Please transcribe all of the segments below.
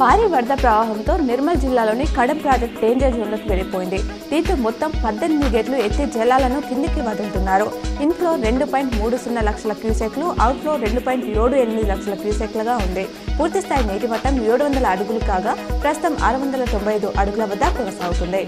భారీ వరద ప్రవాహంతో నిర్మల్ జిల్లాలోని కడెం ప్రాజెక్ట్ డేంజర్ జోన్లోకి వెళ్ళిపోయింది. దీంతో మొత్తం 18 గేట్లు ఎత్తి జలాలను కిందికి వదులుతున్నారు. ఇన్ఫ్లో 2.30 లక్షల క్యూసెక్లు, అవుట్ఫ్లో 2.78 లక్షల క్యూసెక్లుగా ఉంది. పూర్తిస్థాయి నీటి మట్టం 700 అడుగులు కాగా ప్రస్తుతం 695 అడుగుల వద్ద కొనసాగుతుంది.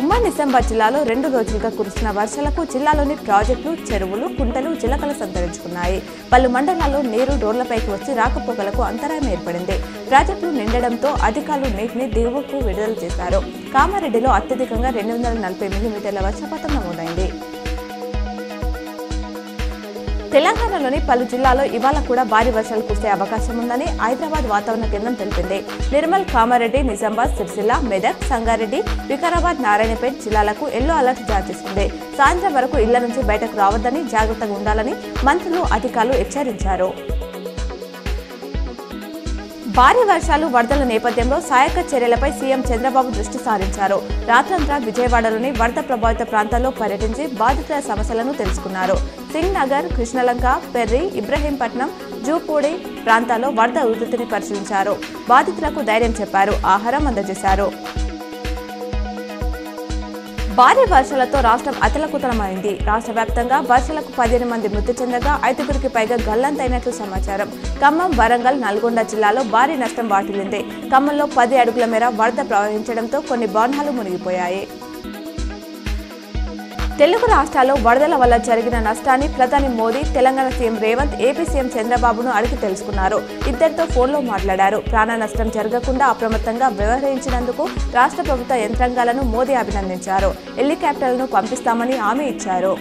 ఉమ్మడి నిజామాబాద్ జిల్లాలో 2 రోజులుగా కురుస్తున్న వర్షాలకు జిల్లాలోని ప్రాజెక్టులు, చెరువులు, కుంటలు జిలకలు సంతరించుకున్నాయి. పలు మండలాల్లో నీరు రోడ్లపైకి వచ్చి రాకపోకలకు అంతరాయం ఏర్పడింది. ప్రాజెక్టులు నిండడంతో అధికారులు నీటిని దిగువకు విడుదల చేశారు. కామారెడ్డిలో అత్యధికంగా 240 మిల్లీమీటర్ల వర్షపాతం నమోదైంది. తెలంగాణలోని పలు జిల్లాల్లో ఇవాళ కూడా భారీ వర్షాలు కురిసే అవకాశం ఉందని హైదరాబాద్ వాతావరణ కేంద్రం తెలిపింది. నిర్మల్, కామారెడ్డి, నిజామాబాద్, సిరిసిల్ల, మెదక్, సంగారెడ్డి, వికారాబాద్, నారాయణపేట జిల్లాలకు ఎల్లో అలర్ట్ జారీ చేసింది. సాయంత్రం వరకు ఇళ్ల నుంచి బయటకు రావద్దని, జాగ్రత్తగా ఉండాలని మంత్రులు, అధికారులు హెచ్చరించారు. భారీ వర్షాలు, వరదల నేపథ్యంలో సహాయక చర్యలపై సీఎం చంద్రబాబు దృష్టి సారించారు. రాత్రంతా విజయవాడలోని వరద ప్రభావిత ప్రాంతాల్లో పర్యటించి బాధితుల సమస్యలను తెలుసుకున్నారు. సింగ్ నగర్, కృష్ణలంక, పెర్రి, ఇబ్రహీంపట్నం, జూపూడి ప్రాంతాల్లో వరద ఉధృతిని పరిశీలించారు. బాధితులకు ధైర్యం చెప్పారు, ఆహారం అందజేశారు. భారీ వర్షాలతో రాష్ట్రం అతలకుతలమైంది. రాష్ట్ర వ్యాప్తంగా వర్షాలకు 15 మంది మృతి చెందగా 5గురికి పైగా గల్లంతైనట్లు సమాచారం. ఖమ్మం, వరంగల్, నల్గొండ జిల్లాలో భారీ నష్టం వాటిల్లింది. ఖమ్మంలో 10 అడుగుల మేర వరద ప్రవహించడంతో కొన్ని భవనాలు మునిగిపోయాయి. తెలుగు రాష్ట్రాల్లో వరదల వల్ల జరిగిన నష్టాన్ని ప్రధాని Modi, Telangana CM Revanth, AP CM చంద్రబాబును అడిగి తెలుసుకున్నారు. ఇద్దరితో ఫోన్లో మాట్లాడారు. ప్రాణ నష్టం జరగకుండా అప్రమత్తంగా వ్యవహరించినందుకు రాష్ట్ర ప్రభుత్వ యంత్రాంగాలను మోదీ అభినందించారు. హెలికాప్టర్లను పంపిస్తామని హామీ ఇచ్చారు.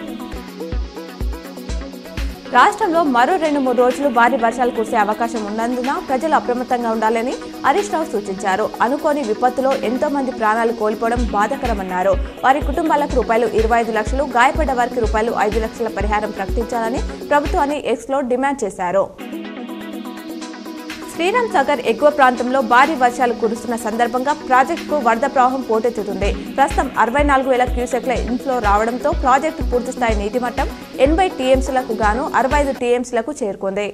రాష్ట్రంలో మరో 2-3 రోజులు భారీ వర్షాలు కురిసే అవకాశం ఉన్నందున ప్రజలు అప్రమత్తంగా ఉండాలని హరీష్ రావు సూచించారు. అనుకోని విపత్తులో ఎంతో మంది ప్రాణాలు కోల్పోవడం బాధాకరమన్నారు. వారి కుటుంబాలకు ₹25 లక్షలు, గాయపడ్డ వారికి ₹5 లక్షల పరిహారం ప్రకటించాలని ప్రభుత్వాన్ని ఎక్స్లో డిమాండ్ చేశారు. శ్రీరామ్ సాగర్ ఎగువ ప్రాంతంలో భారీ వర్షాలు కురుస్తున్న సందర్భంగా ప్రాజెక్టుకు వరద ప్రవాహం పోటెత్తుతుంది. ప్రస్తుతం 64,000 క్యూసెక్ల ఇన్ఫ్లో రావడంతో ప్రాజెక్టు పూర్తిస్థాయి నీటి మట్టం 80 టీఎంసీలకు గాను 65 టీఎంసీలకు చేరుకుంది.